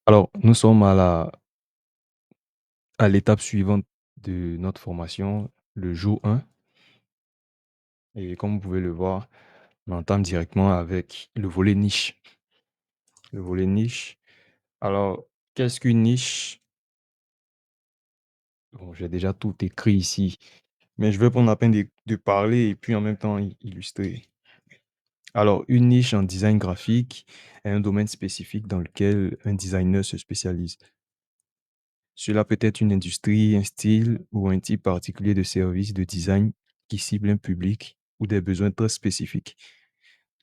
Alors, nous sommes à l'étape suivante de notre formation, le jour 1. Et comme vous pouvez le voir, on entame directement avec le volet niche. Le volet niche. Alors, qu'est-ce qu'une niche? Bon, j'ai déjà tout écrit ici, mais je vais prendre la peine de parler et puis en même temps illustrer. Alors, une niche en design graphique est un domaine spécifique dans lequel un designer se spécialise. Cela peut être une industrie, un style ou un type particulier de service de design qui cible un public ou des besoins très spécifiques.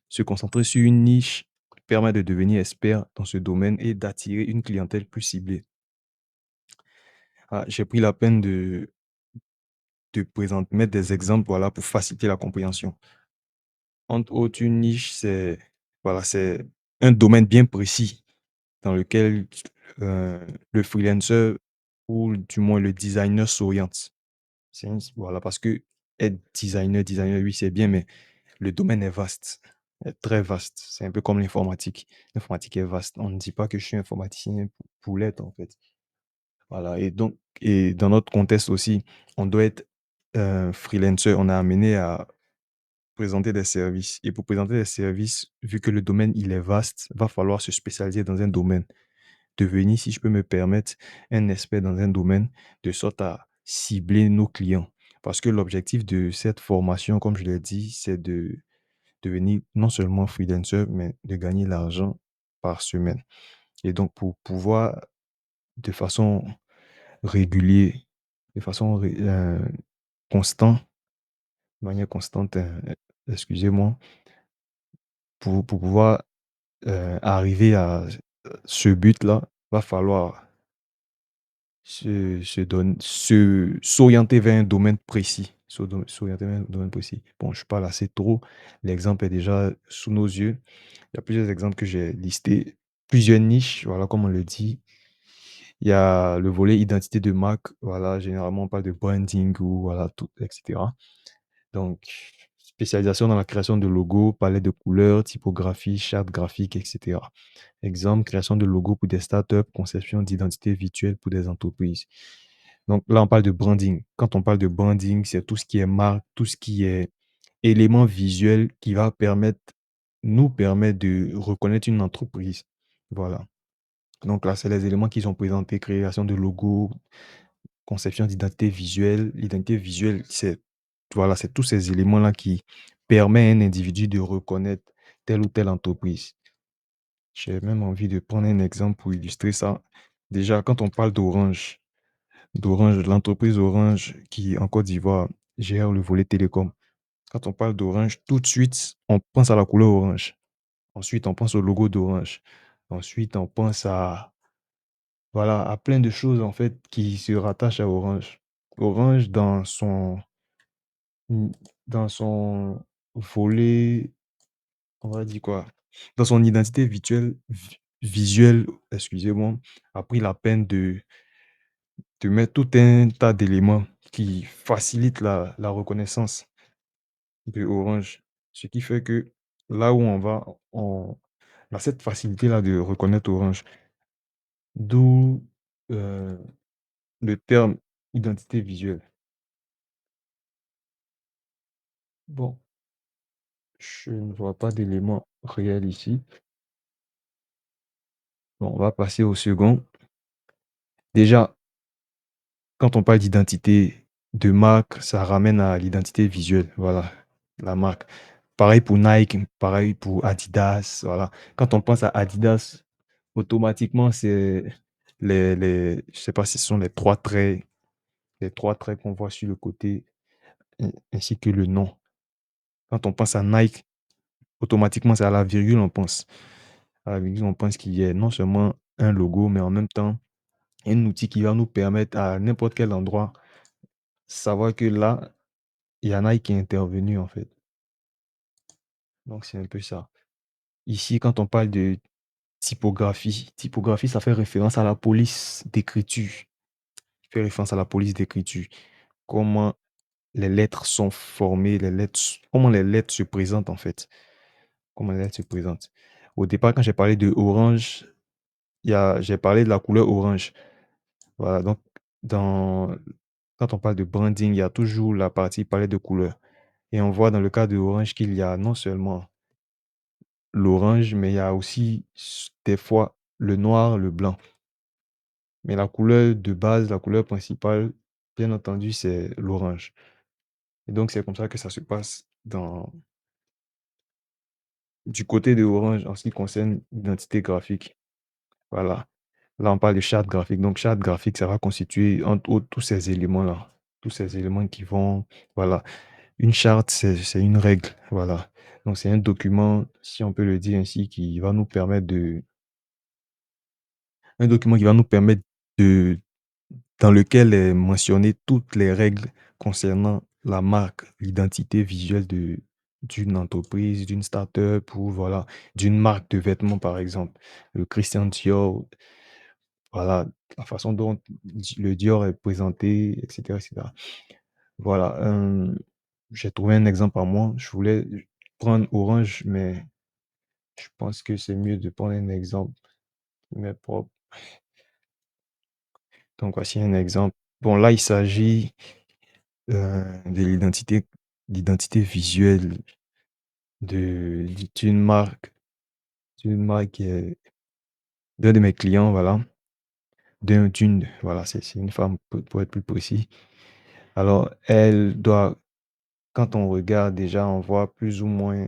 Se concentrer sur une niche permet de devenir expert dans ce domaine et d'attirer une clientèle plus ciblée. Ah, j'ai pris la peine de présenter, mettre des exemples voilà, pour faciliter la compréhension. Entre autres, une niche, c'est un domaine bien précis dans lequel le freelancer ou du moins le designer s'oriente. Voilà, parce que être designer, oui, c'est bien, mais le domaine est vaste, est très vaste. C'est un peu comme l'informatique. L'informatique est vaste. On ne dit pas que je suis informaticien pour l'être, en fait. Voilà. Et donc, et dans notre contexte aussi, on doit être freelancer. On est amené à présenter des services. Et pour présenter des services, vu que le domaine, il est vaste, va falloir se spécialiser dans un domaine. Devenir, si je peux me permettre, un expert dans un domaine, de sorte à cibler nos clients. Parce que l'objectif de cette formation, comme je l'ai dit, c'est de devenir non seulement freelancer, mais de gagner l'argent par semaine. Et donc, pour pouvoir, de façon régulière, de façon constante, de manière constante, excusez-moi, pour pouvoir arriver à ce but-là, va falloir s'orienter vers un domaine précis. S'orienter vers un domaine précis. Bon, je parle assez trop. L'exemple est déjà sous nos yeux. Il y a plusieurs exemples que j'ai listés. Plusieurs niches, voilà, comme on le dit. Il y a le volet identité de marque. Voilà, généralement, on parle de branding ou voilà, tout, etc. Donc, spécialisation dans la création de logos, palette de couleurs, typographie, charte graphique, etc. Exemple, création de logos pour des startups, conception d'identité virtuelle pour des entreprises. Donc là, on parle de branding. Quand on parle de branding, c'est tout ce qui est marque, tout ce qui est élément visuel qui va nous permettre de reconnaître une entreprise. Voilà. Donc là, c'est les éléments qui sont présentés, création de logos, conception d'identité visuelle. L'identité visuelle, c'est tous ces éléments-là qui permettent à un individu de reconnaître telle ou telle entreprise. J'ai même envie de prendre un exemple pour illustrer ça. Déjà, quand on parle d'Orange, l'entreprise Orange qui, en Côte d'Ivoire, gère le volet télécom. Quand on parle d'Orange, tout de suite, on pense à la couleur orange. Ensuite, on pense au logo d'Orange. Ensuite, on pense voilà, à plein de choses, en fait, qui se rattachent à Orange. Orange, dans son volet, on va dire quoi? Dans son identité visuelle, excusez-moi, a pris la peine de mettre tout un tas d'éléments qui facilitent la reconnaissance de Orange. Ce qui fait que là où on va, on a cette facilité-là de reconnaître Orange. D'où euh, le terme identité visuelle. Bon, je ne vois pas d'éléments réels ici. Bon, on va passer au second. Déjà, quand on parle d'identité de marque, ça ramène à l'identité visuelle. Voilà, la marque. Pareil pour Nike, pareil pour Adidas. Voilà. Quand on pense à Adidas, automatiquement, c'est je sais pas si ce sont les trois traits qu'on voit sur le côté, ainsi que le nom. Quand on pense à Nike, automatiquement, c'est à la virgule, on pense. À la virgule, on pense qu'il y a non seulement un logo, mais en même temps, un outil qui va nous permettre à n'importe quel endroit savoir que là, il y en a qui est intervenu, en fait. Donc, c'est un peu ça. Ici, quand on parle de typographie, ça fait référence à la police d'écriture. Fait référence à la police d'écriture. Comment les lettres sont formées, comment les lettres se présentent, en fait. Comment les lettres se présentent. Au départ, quand j'ai parlé de Orange, j'ai parlé de la couleur orange. Voilà, donc dans, quand on parle de branding, il y a toujours la partie palette de couleurs. Et on voit dans le cas de Orange qu'il y a non seulement l'orange, mais il y a aussi des fois le noir, le blanc. Mais la couleur de base, la couleur principale, bien entendu, c'est l'orange. Et donc, c'est comme ça que ça se passe du côté de Orange en ce qui concerne l'identité graphique. Voilà. Là, on parle de charte graphique. Donc, charte graphique, ça va constituer, entre autres, tous ces éléments-là. Tous ces éléments qui vont. Voilà. Une charte, c'est une règle. Voilà. Donc, c'est un document, si on peut le dire ainsi, qui va nous permettre un document qui va nous permettre de, dans lequel est mentionné toutes les règles concernant la marque, l'identité visuelle d'une entreprise, d'une start-up ou voilà, d'une marque de vêtements, par exemple. Le Christian Dior, voilà, la façon dont le Dior est présenté, etc., etc. Voilà, j'ai trouvé un exemple à moi. Je voulais prendre Orange, mais je pense que c'est mieux de prendre un exemple qui m'est propre. Donc, voici un exemple. Bon, là, il s'agit de l'identité visuelle d'une marque, d'un de mes clients, voilà. Voilà, c'est une femme pour être plus précis. Alors, quand on regarde déjà, on voit plus ou moins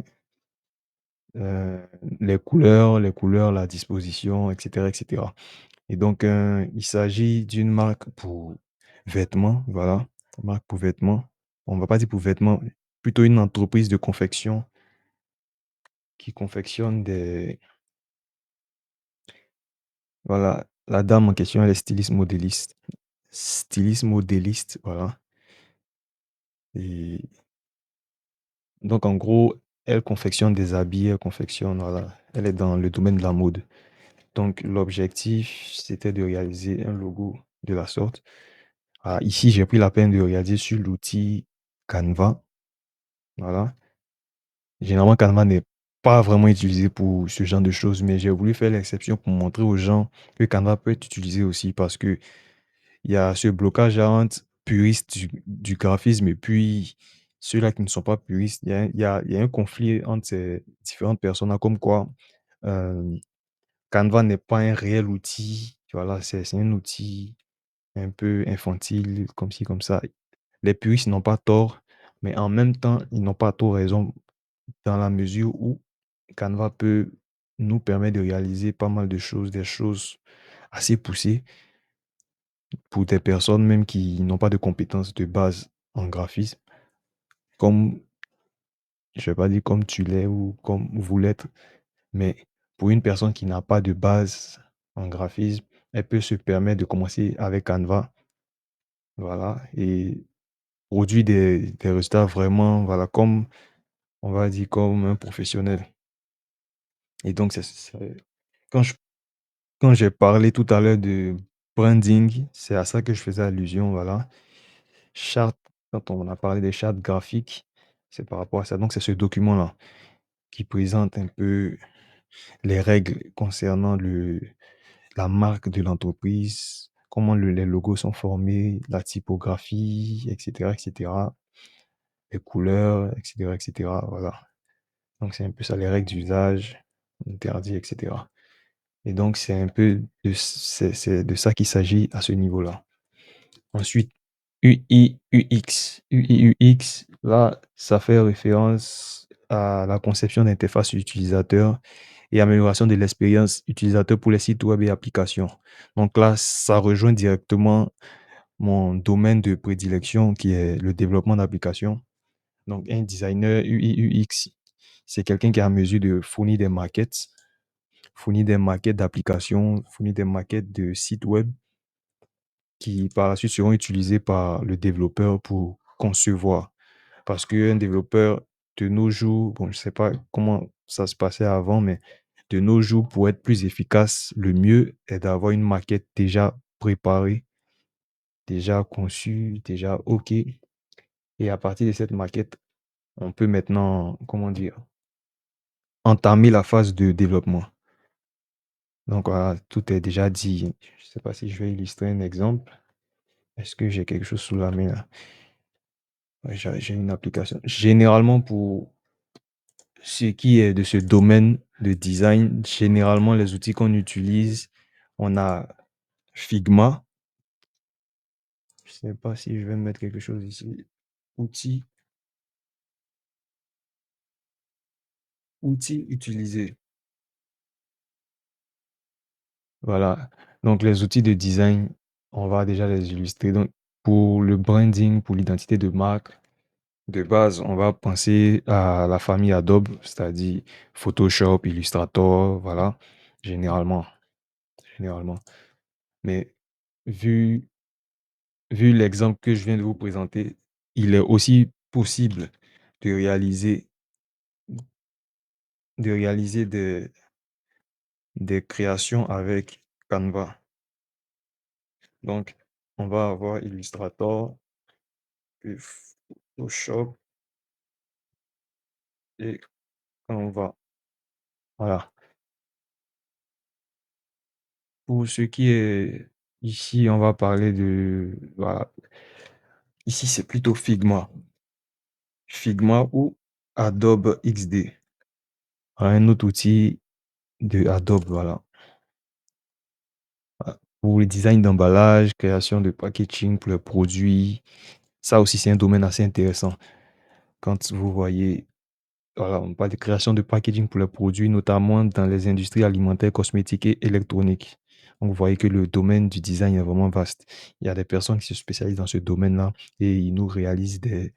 euh, les couleurs, la disposition, etc., etc. Et donc, il s'agit d'une marque pour vêtements, voilà, marque pour vêtements. On va pas dire pour vêtements, plutôt une entreprise de confection qui confectionne des. Voilà, la dame en question, elle est styliste modéliste. Styliste modéliste, voilà. Et donc, en gros, elle confectionne des habits, elle confectionne, voilà. Elle est dans le domaine de la mode. Donc, l'objectif, c'était de réaliser un logo de la sorte. Ah, ici, j'ai pris la peine de réaliser sur l'outil Canva. Voilà. Généralement, Canva n'est pas vraiment utilisé pour ce genre de choses, mais j'ai voulu faire l'exception pour montrer aux gens que Canva peut être utilisé aussi parce que il y a ce blocage entre puristes du graphisme et puis ceux-là qui ne sont pas puristes. Il y a un conflit entre ces différentes personnes, comme quoi euh, Canva n'est pas un réel outil. Voilà, c'est un outil un peu infantile, comme ci, comme ça. Les puristes n'ont pas tort, mais en même temps, ils n'ont pas trop raison dans la mesure où Canva peut nous permettre de réaliser pas mal de choses, des choses assez poussées pour des personnes même qui n'ont pas de compétences de base en graphisme, comme, je vais pas dire comme tu l'es ou comme vous l'êtes, mais pour une personne qui n'a pas de base en graphisme, elle peut se permettre de commencer avec Canva, voilà, et produire des résultats vraiment, voilà, comme, on va dire, comme un professionnel. Et donc, quand je quand j'ai parlé tout à l'heure de branding, c'est à ça que je faisais allusion, voilà. Charte, quand on a parlé des chartes graphiques, c'est par rapport à ça. Donc, c'est ce document-là qui présente un peu les règles concernant la marque de l'entreprise, comment les logos sont formés, la typographie, etc., etc., les couleurs, etc., etc., voilà. Donc, c'est un peu ça, les règles d'usage, interdits, etc. Et donc, c'est de ça qu'il s'agit à ce niveau-là. Ensuite, UI, UX. UI, UX, là, ça fait référence à la conception d'interface utilisateur et amélioration de l'expérience utilisateur pour les sites web et applications. Donc là, ça rejoint directement mon domaine de prédilection qui est le développement d'applications. Donc, un designer UI, UX, c'est quelqu'un qui est en mesure de fournir des maquettes d'applications, fournir des maquettes de sites web qui par la suite seront utilisés par le développeur pour concevoir. Parce qu'un développeur de nos jours, bon, je ne sais pas comment ça se passait avant, mais de nos jours, pour être plus efficace, le mieux est d'avoir une maquette déjà préparée, déjà conçue, déjà OK. Et à partir de cette maquette, on peut maintenant, comment dire, entamer la phase de développement. Donc voilà, tout est déjà dit. Je sais pas si je vais illustrer un exemple. Est-ce que j'ai quelque chose sous la main là? Ouais, j'ai une application. Généralement, pour ce qui est de ce domaine de design, généralement, les outils qu'on utilise, on a Figma. Je sais pas si je vais mettre quelque chose ici. Outils, outils utilisés. Voilà. Donc, les outils de design, on va déjà les illustrer. Donc, pour le branding, pour l'identité de marque, de base, on va penser à la famille Adobe, c'est-à-dire Photoshop, Illustrator, voilà, généralement, généralement. Mais vu, vu l'exemple que je viens de vous présenter, il est aussi possible de réaliser, des créations avec Canva. Donc, on va avoir Illustrator, puis Photoshop et Canva. Voilà. Pour ce qui est ici, on va parler de, voilà. Ici, c'est plutôt Figma. Figma ou Adobe XD. Un autre outil de Adobe, voilà. Pour le design d'emballage, création de packaging pour les produits. Ça aussi, c'est un domaine assez intéressant. Quand vous voyez, voilà, on parle de création de packaging pour les produits, notamment dans les industries alimentaires, cosmétiques et électroniques. Donc, vous voyez que le domaine du design est vraiment vaste. Il y a des personnes qui se spécialisent dans ce domaine-là et ils nous réalisent des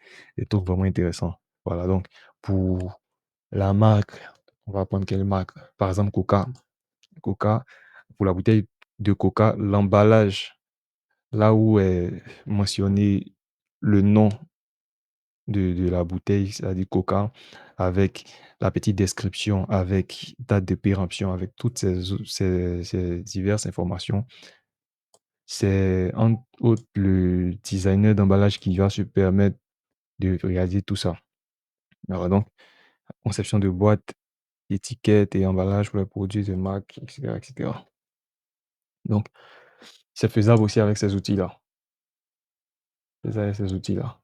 trucs vraiment intéressants. Voilà, donc, pour la marque, on va prendre quelle marque? Par exemple, Coca. Coca, pour la bouteille de Coca, l'emballage, là où est mentionné le nom de la bouteille, c'est-à-dire Coca, avec la petite description, avec date de péremption, avec toutes ces diverses informations. C'est entre autres le designer d'emballage qui va se permettre de réaliser tout ça. Alors donc, conception de boîtes, étiquettes et emballages pour les produits de marque, etc., etc. Donc, c'est faisable aussi avec ces outils-là. Faisable avec ces outils-là.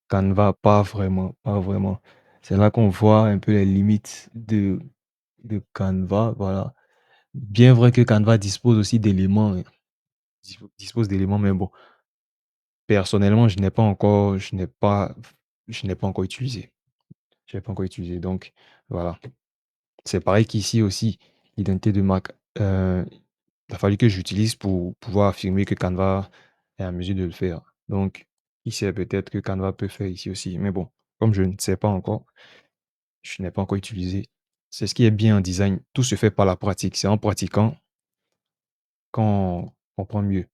Canva, pas vraiment, pas vraiment. C'est là qu'on voit un peu les limites de Canva, voilà. Bien vrai que Canva dispose aussi d'éléments, hein, dispose d'éléments, mais bon, personnellement, je n'ai pas encore utilisé. Je n'ai pas encore utilisé. Donc, voilà. C'est pareil qu'ici aussi, l'identité de marque. Il a fallu que j'utilise pour pouvoir affirmer que Canva est en mesure de le faire. Donc, qui sait, peut-être que Canva peut faire ici aussi. Mais bon, comme je ne sais pas encore, je n'ai pas encore utilisé. C'est ce qui est bien en design. Tout se fait par la pratique. C'est en pratiquant qu'on comprend mieux.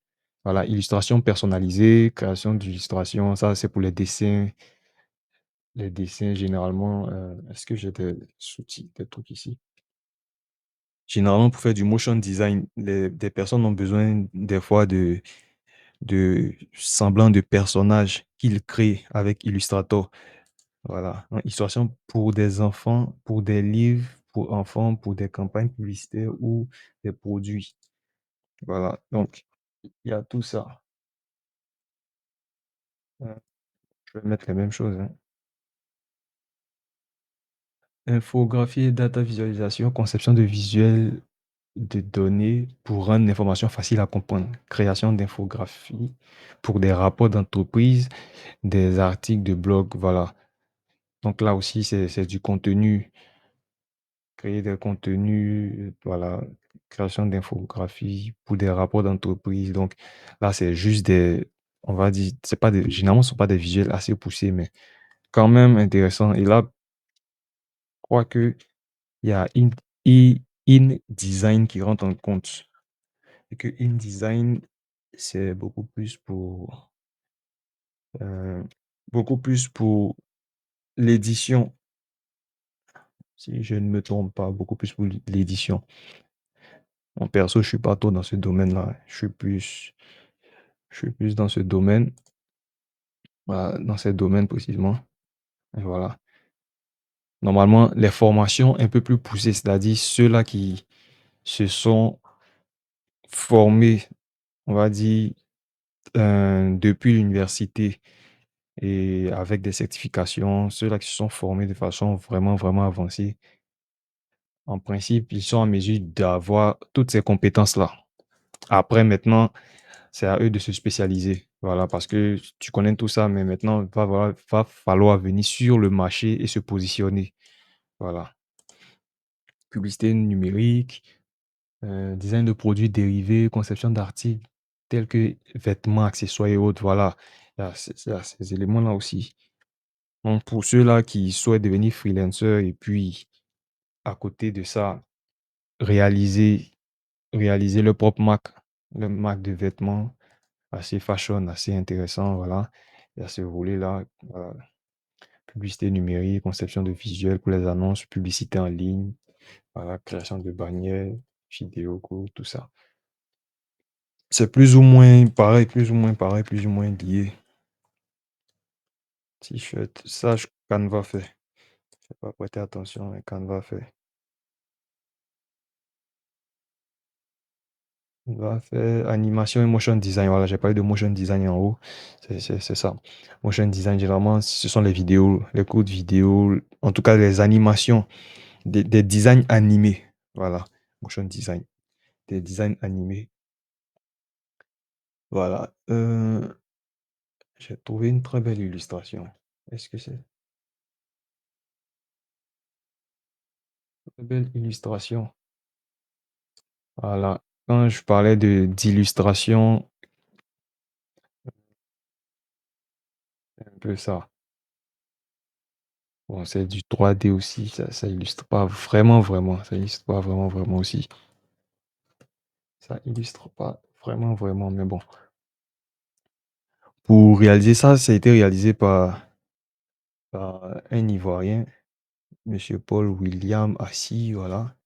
Voilà, illustration personnalisée, création d'illustrations, ça c'est pour les dessins. Les dessins, généralement, est-ce que j'ai des outils, des trucs ici? Généralement, pour faire du motion design, des personnes ont besoin des fois de semblants de personnages qu'ils créent avec Illustrator. Voilà. Donc, illustration pour des enfants, pour des livres, pour enfants, pour des campagnes publicitaires ou des produits. Voilà. Donc, il y a tout ça. Je vais mettre les mêmes choses, hein. Infographie et data visualisation, conception de visuels de données pour rendre l'information facile à comprendre. Création d'infographies pour des rapports d'entreprise, des articles de blog, voilà. Donc là aussi, c'est du contenu, créer des contenus, voilà, création d'infographies pour des rapports d'entreprise. Donc là, c'est juste on va dire, c'est pas des, généralement, ce ne sont pas des visuels assez poussés, mais quand même intéressants. Et là, je crois que il y a InDesign qui rentre en compte. Et que InDesign, c'est euh, beaucoup plus pour l'édition, si je ne me trompe pas, beaucoup plus pour l'édition. En perso, je suis pas trop dans ce domaine-là. Je suis plus dans ce domaine, voilà, dans ce domaine précisément. Et voilà. Normalement, les formations un peu plus poussées, c'est-à-dire ceux-là qui se sont formés, on va dire, depuis l'université et avec des certifications, ceux-là qui se sont formés de façon vraiment, vraiment avancée, en principe, ils sont en mesure d'avoir toutes ces compétences-là. Après, maintenant, c'est à eux de se spécialiser. Voilà, parce que tu connais tout ça, mais maintenant, va falloir venir sur le marché et se positionner. Voilà. Publicité numérique, design de produits dérivés, conception d'articles tels que vêtements, accessoires et autres. Voilà. Il y a ces éléments-là aussi. Donc, pour ceux-là qui souhaitent devenir freelancer et puis, à côté de ça, réaliser, réaliser leur marque de vêtements assez fashion, assez intéressant. Voilà. Il y a ce volet-là. Voilà. Publicité numérique, conception de visuels pour les annonces, publicité en ligne, voilà, création de bannières, vidéos, courtes, tout ça. C'est plus ou moins pareil, plus ou moins pareil, plus ou moins lié. T-shirt, ça, Canva fait. Faut pas prêter attention, mais Canva fait. Canva fait animation et motion design. Voilà, j'ai parlé de motion design en haut. C'est ça. Motion design, généralement, ce sont les vidéos, les courtes vidéos, en tout cas les animations, des designs animés. Voilà, motion design. Des designs animés. Voilà. J'ai trouvé une très belle illustration. Est-ce que c'est une très belle illustration? Voilà. Quand je parlais d'illustration, c'est un peu ça. Bon, c'est du 3D aussi. Ça illustre pas vraiment, vraiment. Ça illustre pas vraiment, vraiment aussi. Ça illustre pas vraiment, vraiment. Mais bon. Pour réaliser ça, ça a été réalisé par un Ivoirien, Monsieur Paul William Assis, voilà,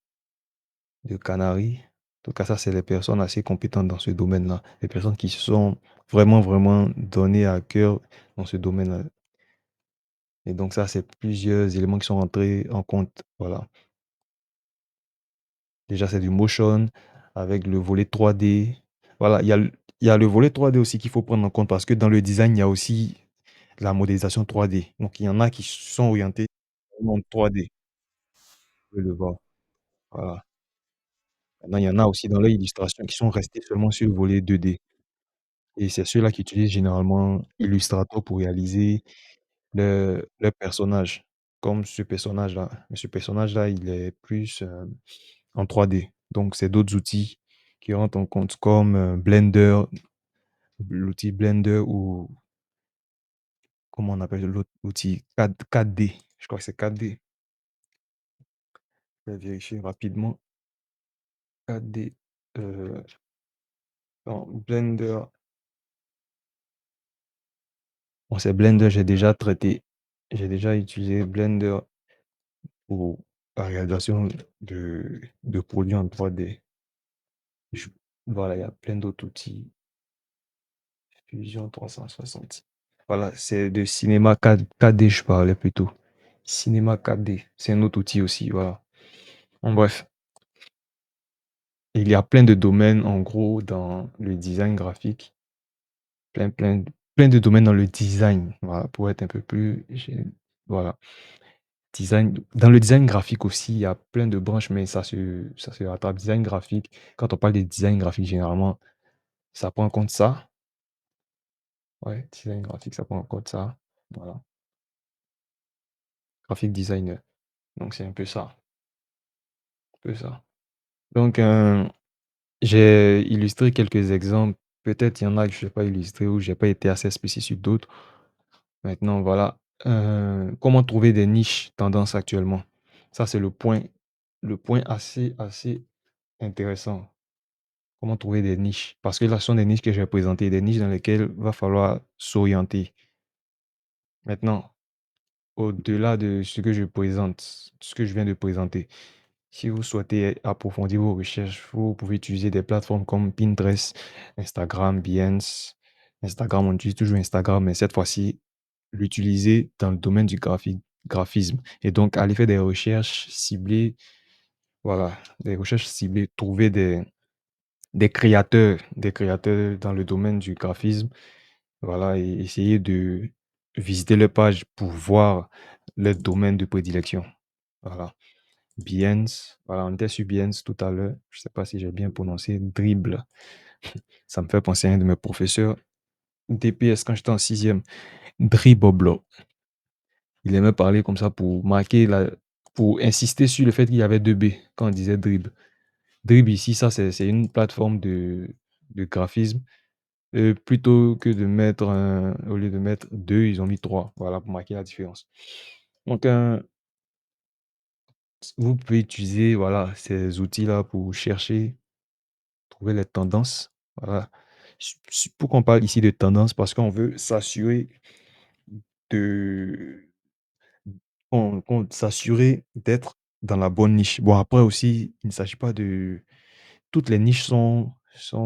de Canaries. En tout cas, ça, c'est les personnes assez compétentes dans ce domaine-là. Les personnes qui se sont vraiment, vraiment données à cœur dans ce domaine-là. Et donc, ça, c'est plusieurs éléments qui sont rentrés en compte. Voilà. Déjà, c'est du motion avec le volet 3D. Voilà, il y a le volet 3D aussi qu'il faut prendre en compte parce que dans le design, il y a aussi la modélisation 3D. Donc, il y en a qui sont orientés en 3D. Vous pouvez le voir. Voilà. Maintenant, il y en a aussi dans l'illustration qui sont restés seulement sur le volet 2D. Et c'est ceux-là qui utilisent généralement Illustrator pour réaliser leur personnage. Comme ce personnage-là. Mais ce personnage-là, il est plus en 3D. Donc, c'est d'autres outils qui rentrent en compte comme Blender, l'outil Blender ou comment on appelle l'autre outil 4D. Je crois que c'est 4D. Je vais vérifier rapidement. 4D. euh, non, Blender. Bon, c'est Blender, j'ai déjà traité. J'ai déjà utilisé Blender pour la réalisation de produits en 3D. Je- voilà, il y a plein d'autres outils. Fusion 360. Voilà, c'est de cinéma 4D, je parlais plutôt. Cinéma 4D, c'est un autre outil aussi, voilà. En bref, il y a plein de domaines, en gros, dans le design graphique. Plein, plein, plein de domaines dans le design, voilà, pour être un peu plus... Voilà. Design, dans le design graphique aussi, il y a plein de branches, mais ça se rattrape. Design graphique, quand on parle de design graphique, généralement, ça prend en compte ça. Ouais, design graphique, ça prend en compte ça. Voilà. Graphic designer. Donc, c'est un peu ça. Un peu ça. Donc, j'ai illustré quelques exemples. Peut-être il y en a que je n'ai pas illustré ou j'ai pas été assez spécifique sur d'autres. Maintenant, voilà. Comment trouver des niches tendances actuellement? Ça, c'est le point assez, assez intéressant. Comment trouver des niches? Parce que là, ce sont des niches que j'ai présentées, des niches dans lesquelles il va falloir s'orienter. Maintenant, au-delà de ce que je présente, ce que je viens de présenter, si vous souhaitez approfondir vos recherches, vous pouvez utiliser des plateformes comme Pinterest, Instagram, Behance. Instagram, on utilise toujours Instagram, mais cette fois-ci, l'utiliser dans le domaine du graphisme. Et donc, aller faire des recherches ciblées, voilà, des recherches ciblées, trouver des créateurs dans le domaine du graphisme, voilà, et essayer de visiter leur page pour voir leur domaine de prédilection. Voilà. Behance, voilà, on était sur Behance tout à l'heure. Je ne sais pas si j'ai bien prononcé. Dribble. Ça me fait penser à un de mes professeurs DPS quand j'étais en sixième. Dribble. Il aimait parler comme ça pour marquer pour insister sur le fait qu'il y avait deux B quand on disait dribble. Dribble ici, ça c'est une plateforme de graphisme. Plutôt que de mettre au lieu de mettre deux, ils ont mis trois. Voilà, pour marquer la différence. Donc, vous pouvez utiliser voilà, ces outils-là pour chercher, trouver les tendances. Voilà. Pourquoi on parle ici de tendance? Parce qu'on veut s'assurer de s'assurer d'être dans la bonne niche. Bon, après aussi, il ne s'agit pas de toutes les niches sont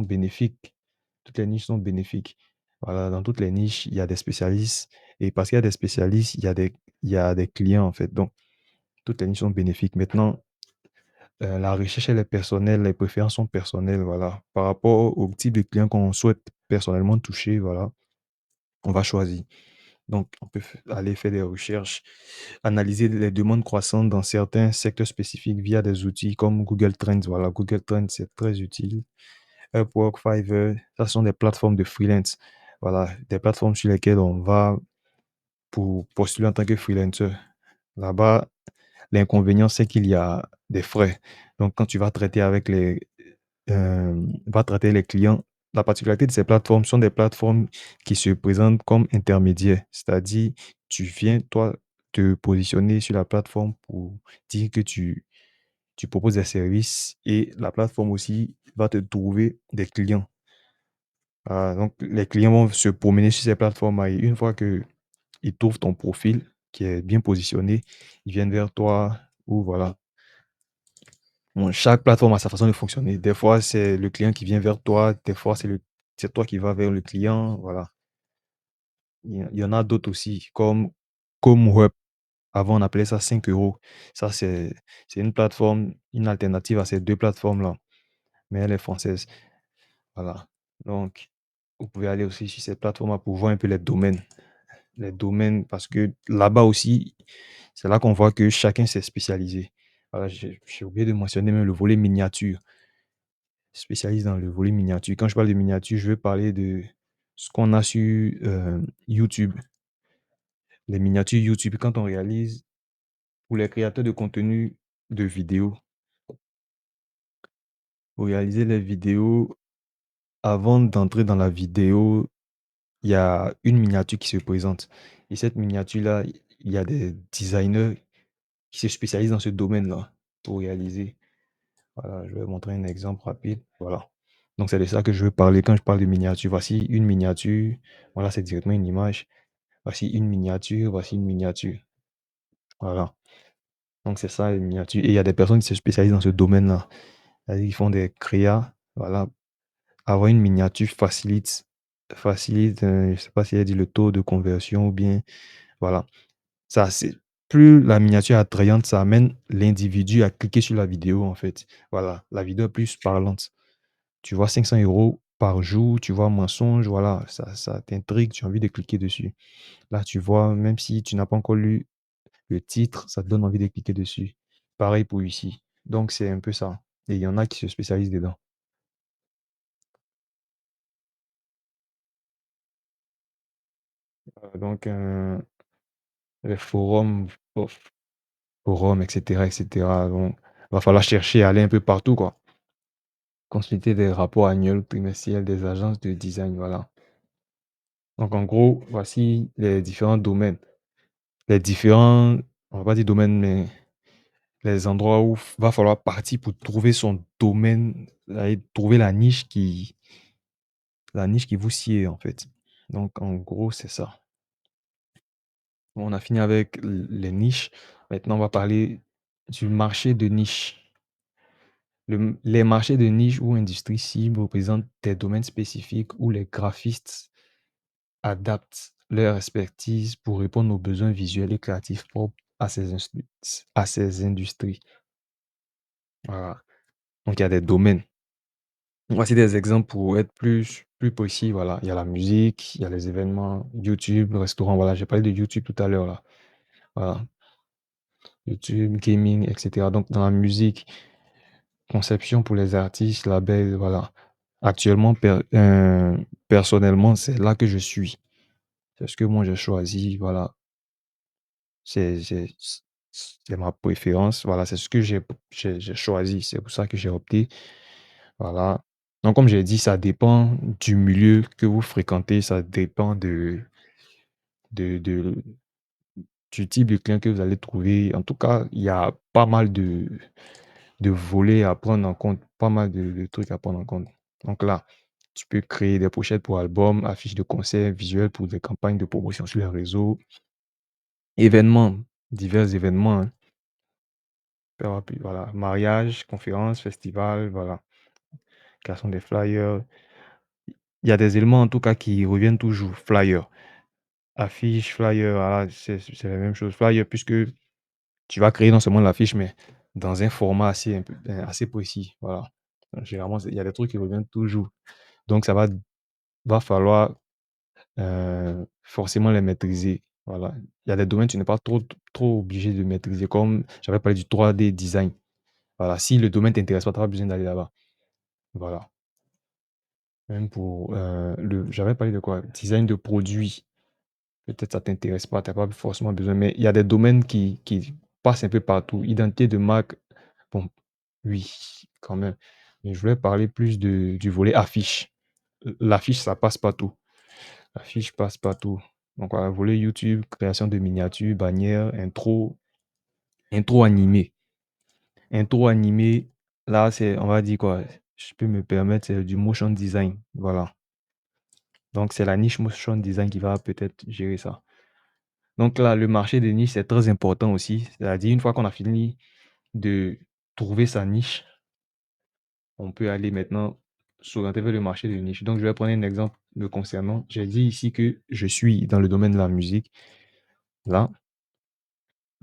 bénéfiques. Toutes les niches sont bénéfiques. Voilà, dans toutes les niches, il y a des spécialistes. Et parce qu'il y a des spécialistes, il y a des clients, en fait. Donc, toutes les niches sont bénéfiques. Maintenant, la recherche, elle est personnelle, les préférences sont personnelles. Voilà. Par rapport au type de client qu'on souhaite personnellement toucher, voilà, on va choisir. Donc, on peut aller faire des recherches, analyser les demandes croissantes dans certains secteurs spécifiques via des outils comme Google Trends. Voilà, Google Trends, c'est très utile. Upwork, Fiverr, ça sont des plateformes de freelance. Voilà, des plateformes sur lesquelles on va pour postuler en tant que freelancer. Là-bas, l'inconvénient, c'est qu'il y a des frais. Donc, quand tu vas traiter avec va traiter les clients, la particularité de ces plateformes sont des plateformes qui se présentent comme intermédiaires. C'est-à-dire, tu viens, toi, te positionner sur la plateforme pour dire que tu proposes des services et la plateforme aussi va te trouver des clients. Donc, les clients vont se promener sur ces plateformes et une fois qu'ils trouvent ton profil qui est bien positionné, ils viennent vers toi ou voilà. Bon, chaque plateforme a sa façon de fonctionner. Des fois, c'est le client qui vient vers toi, des fois, c'est toi qui vas vers le client. Voilà. Il y en a d'autres aussi, comme Web. Avant, on appelait ça 5 euros. Ça, c'est une plateforme, une alternative à ces deux plateformes-là, mais elle est française. Voilà. Donc, vous pouvez aller aussi sur cette plateforme pour voir un peu les domaines. Les domaines, parce que là-bas aussi, c'est là qu'on voit que chacun s'est spécialisé. Voilà, j'ai oublié de mentionner même le volet miniature. Spécialiste dans le volet miniature. Quand je parle de miniature, je veux parler de ce qu'on a sur YouTube. Les miniatures YouTube, quand on réalise, pour les créateurs de contenu de vidéos, pour réaliser les vidéos, avant d'entrer dans la vidéo, il y a une miniature qui se présente. Et cette miniature-là, il y a des designers qui se spécialisent dans ce domaine-là pour réaliser. Voilà, je vais montrer un exemple rapide. Voilà. Donc, c'est de ça que je veux parler quand je parle de miniature. Voici une miniature. Voilà, c'est directement une image. Voici une miniature. Voici une miniature. Voilà. Donc, c'est ça, les miniatures. Et il y a des personnes qui se spécialisent dans ce domaine-là. C'est-à-dire qu'ils font des créas. Voilà. Avoir une miniature facilite, je ne sais pas si elle dit le taux de conversion ou bien. Voilà. Ça, c'est plus la miniature est attrayante, ça amène l'individu à cliquer sur la vidéo, en fait. Voilà. La vidéo est plus parlante. Tu vois 500 euros par jour, tu vois mensonge, voilà, ça t'intrigue, tu as envie de cliquer dessus. Là, tu vois, même si tu n'as pas encore lu le titre, ça te donne envie de cliquer dessus. Pareil pour ici. Donc, c'est un peu ça. Et il y en a qui se spécialisent dedans. Donc, les forums, etc., etc. Donc, va falloir chercher, aller un peu partout, quoi. Consulter des rapports annuels, trimestriels des agences de design, voilà. Donc, en gros, voici les différents domaines. Les différents, on va pas dire domaines, mais les endroits où va falloir partir pour trouver son domaine, trouver la niche qui vous sied, en fait. Donc, en gros, c'est ça. On a fini avec les niches. Maintenant, on va parler du marché de niche. Les marchés de niche ou industries cibles représentent des domaines spécifiques où les graphistes adaptent leur expertise pour répondre aux besoins visuels et créatifs propres à ces industries. Voilà. Donc, il y a des domaines. Voici des exemples pour être plus précis, voilà. Il y a la musique, il y a les événements, YouTube, restaurant, voilà. J'ai parlé de YouTube tout à l'heure, là. Voilà. YouTube, gaming, et cetera. Donc, dans la musique, conception pour les artistes, label, voilà. Actuellement, personnellement, c'est là que je suis. C'est ce que moi j'ai choisi, voilà. C'est c'est c'est ma préférence, voilà, c'est ce que j'ai choisi, c'est pour ça que j'ai opté, voilà. Donc comme j'ai dit, ça dépend du milieu que vous fréquentez, ça dépend de du type de client que vous allez trouver. En tout cas, il y a pas mal de volets à prendre en compte, pas mal de trucs à prendre en compte. Donc là, tu peux créer des pochettes pour albums, affiches de concerts, visuels pour des campagnes de promotion sur les réseaux, événements, divers événements, hein. Voilà, mariage, conférence, festival, voilà, création des flyers. Il y a des éléments en tout cas qui reviennent toujours. Flyer, affiche, flyer, voilà, c'est la même chose. Flyer, puisque tu vas créer non seulement l'affiche, mais dans un format assez précis. Voilà. Donc, généralement, il y a des trucs qui reviennent toujours. Donc, va falloir forcément les maîtriser. Voilà. Il y a des domaines que tu n'es pas trop obligé de maîtriser, comme j'avais parlé du 3D design. Voilà. Si le domaine t'intéresse pas, tu n'as pas besoin d'aller là-bas. Voilà. Même pour j'avais parlé de quoi? Design de produits. Peut-être ça t'intéresse pas, tu n'as pas forcément besoin, mais il y a des domaines qui passent un peu partout. Identité de marque, bon, oui, quand même. Mais je voulais parler plus du volet affiche. L'affiche, ça passe partout. L'affiche passe partout. Donc, voilà, volet YouTube, création de miniatures, bannières, intro animé. Intro animé, là, on va dire quoi? Je peux me permettre, c'est du motion design. Voilà. Donc, c'est la niche motion design qui va peut-être gérer ça. Donc là, le marché des niches, c'est très important aussi. C'est-à-dire, une fois qu'on a fini de trouver sa niche, on peut aller maintenant s'orienter vers le marché des niches. Donc, je vais prendre un exemple me concernant. J'ai dit ici que je suis dans le domaine de la musique, là.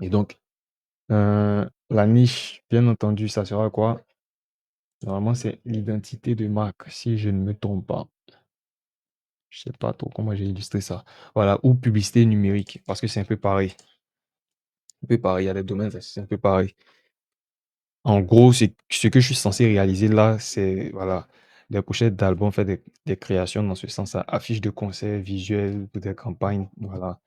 Et donc, la niche, bien entendu, ça sera quoi? Normalement, c'est l'identité de marque, si je ne me trompe pas. Je sais pas trop comment j'ai illustré ça. Voilà, ou publicité numérique, parce que c'est un peu pareil. Un peu pareil, il y a des domaines, c'est un peu pareil. En gros, ce que je suis censé réaliser là, c'est voilà, des pochettes d'albums, faire des créations dans ce sens-là, affiches de concerts, visuels, pour des campagnes, voilà.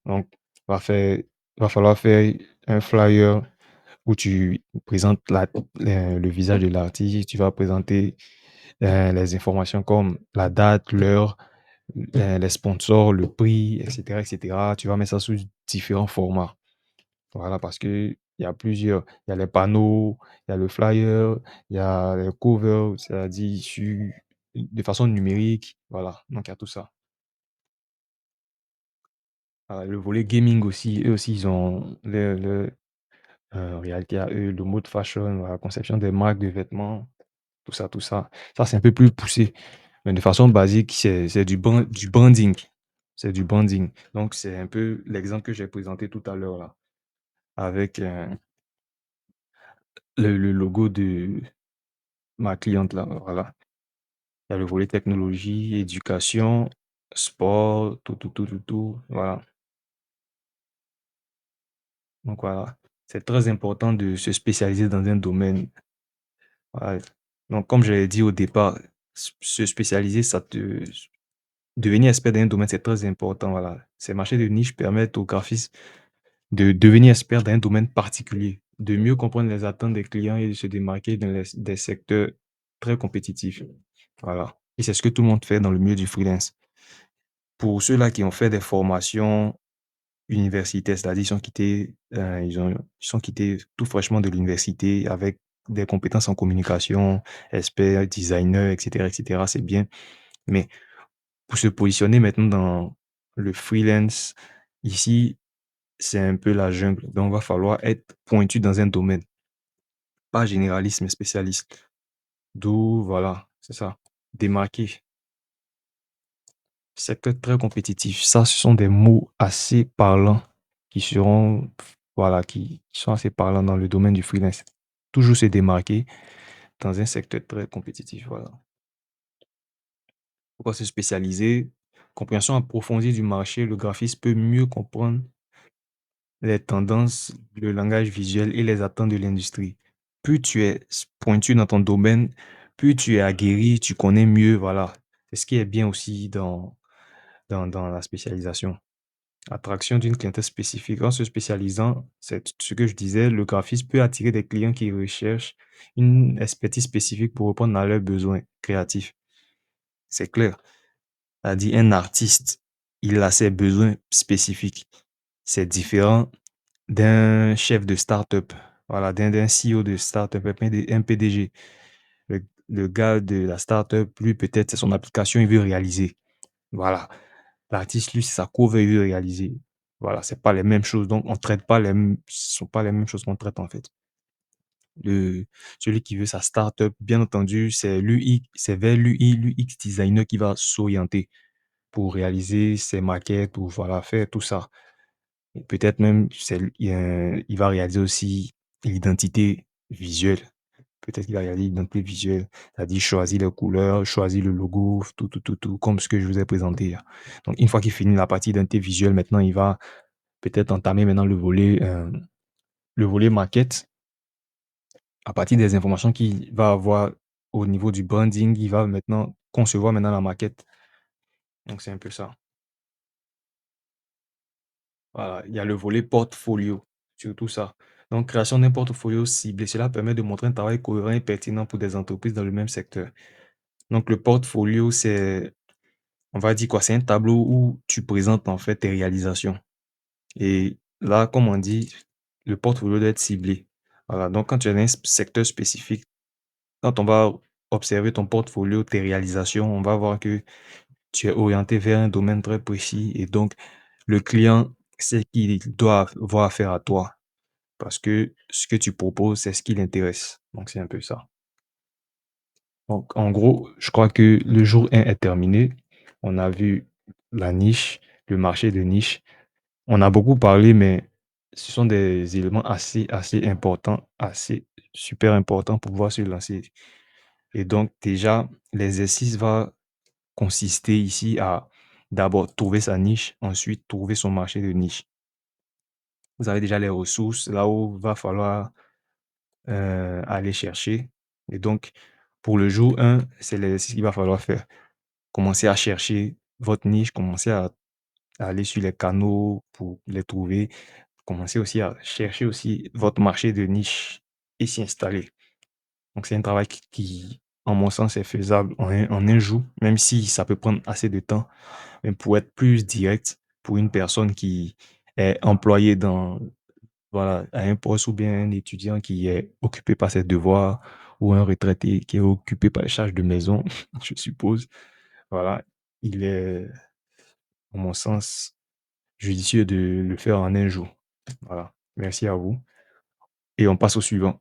Donc, va faire, va falloir faire un flyer où tu présentes le visage de l'artiste, tu vas présenter les informations comme la date, l'heure, les sponsors, le prix, etc., etc. Tu vas mettre ça sous différents formats. Voilà, parce que il y a plusieurs. Il y a les panneaux, il y a le flyer, il y a les covers, c'est-à-dire issus de façon numérique. Voilà, donc il y a tout ça. Le volet gaming aussi, eux aussi, ils ont en réalité à eux, le mode fashion, la conception des marques de vêtements, tout ça, tout ça. Ça, c'est un peu plus poussé. Mais de façon basique, c'est du branding. C'est du branding. Donc, c'est un peu l'exemple que j'ai présenté tout à l'heure là, avec le logo de ma cliente là. Voilà. Il y a le volet technologie, éducation, sport, tout, tout, tout, tout, tout. Voilà. Donc voilà. C'est très important de se spécialiser dans un domaine. Voilà. Donc, comme je l'ai dit au départ, se spécialiser, devenir expert dans un domaine, c'est très important. Voilà. Ces marchés de niche permettent aux graphistes de devenir expert dans un domaine particulier, de mieux comprendre les attentes des clients et de se démarquer dans des secteurs très compétitifs. Voilà. Et c'est ce que tout le monde fait dans le milieu du freelance. Pour ceux-là qui ont fait des formations universitaires, c'est-à-dire ils sont quittés tout fraîchement de l'université avec des compétences en communication, experts, designers, etc., etc., c'est bien. Mais pour se positionner maintenant dans le freelance, ici, c'est un peu la jungle. Donc, il va falloir être pointu dans un domaine, pas généraliste, mais spécialiste. D'où, voilà, c'est ça. Démarquer. Secteur très compétitif. Ça, ce sont des mots assez parlants qui seront, voilà, qui sont assez parlants dans le domaine du freelance. Toujours se démarquer, dans un secteur très compétitif, voilà. Pourquoi se spécialiser? Compréhension approfondie du marché, le graphiste peut mieux comprendre les tendances, le langage visuel et les attentes de l'industrie. Plus tu es pointu dans ton domaine, plus tu es aguerri, tu connais mieux, voilà. C'est ce qui est bien aussi dans la spécialisation. Attraction d'une clientèle spécifique. En se spécialisant, c'est ce que je disais, le graphiste peut attirer des clients qui recherchent une expertise spécifique pour répondre à leurs besoins créatifs. C'est clair. C'est-à-dire, un artiste, il a ses besoins spécifiques. C'est différent d'un chef de start-up, voilà, d'un CEO de start-up, un PDG. Le gars de la start-up, lui, peut-être, c'est son application, il veut réaliser. Voilà. L'artiste, lui, c'est sa cover, il veut réaliser. Voilà, c'est pas les mêmes choses. Donc, on traite pas ce sont pas les mêmes choses qu'on traite, en fait. Le, celui qui veut sa start-up, bien entendu, c'est vers l'UX designer qui va s'orienter pour réaliser ses maquettes, pour, voilà, faire tout ça. Et peut-être même, il va réaliser aussi l'identité visuelle. Peut-être qu'il va réaliser l'identité visuelle, c'est-à-dire choisir les couleurs, choisir le logo, tout, tout, tout, tout, comme ce que je vous ai présenté là. Donc, une fois qu'il finit la partie d'identité visuelle, maintenant, il va peut-être entamer maintenant le volet maquette. À partir des informations qu'il va avoir au niveau du branding, il va maintenant concevoir maintenant la maquette. Donc, c'est un peu ça. Voilà, il y a le volet portfolio, surtout ça. Donc, création d'un portfolio ciblé, cela permet de montrer un travail cohérent et pertinent pour des entreprises dans le même secteur. Donc, le portfolio, on va dire quoi, c'est un tableau où tu présentes en fait tes réalisations. Et là, comme on dit, le portfolio doit être ciblé. Voilà, donc quand tu es dans un secteur spécifique, quand on va observer ton portfolio, tes réalisations, on va voir que tu es orienté vers un domaine très précis et donc le client sait qu'il doit avoir affaire à toi parce que ce que tu proposes, c'est ce qui l'intéresse. Donc, c'est un peu ça. Donc, en gros, je crois que le jour 1 est terminé. On a vu la niche, le marché de niche. On a beaucoup parlé, mais ce sont des éléments assez importants, assez super importants pour pouvoir se lancer. Et donc, déjà, l'exercice va consister ici à d'abord trouver sa niche, ensuite trouver son marché de niche. Vous avez déjà les ressources là où va falloir aller chercher. Et donc, pour le jour 1, c'est ce qu'il va falloir faire. Commencer à chercher votre niche, commencer à aller sur les canaux pour les trouver. Commencez aussi à chercher aussi votre marché de niche et s'y installer. Donc, c'est un travail en mon sens, est faisable en un jour, même si ça peut prendre assez de temps. Mais pour être plus direct, pour une personne qui est employée voilà, à un poste ou bien un étudiant qui est occupé par ses devoirs ou un retraité qui est occupé par les charges de maison, je suppose, voilà, il est, en mon sens, judicieux de le faire en un jour. Voilà. Merci à vous. Et on passe au suivant.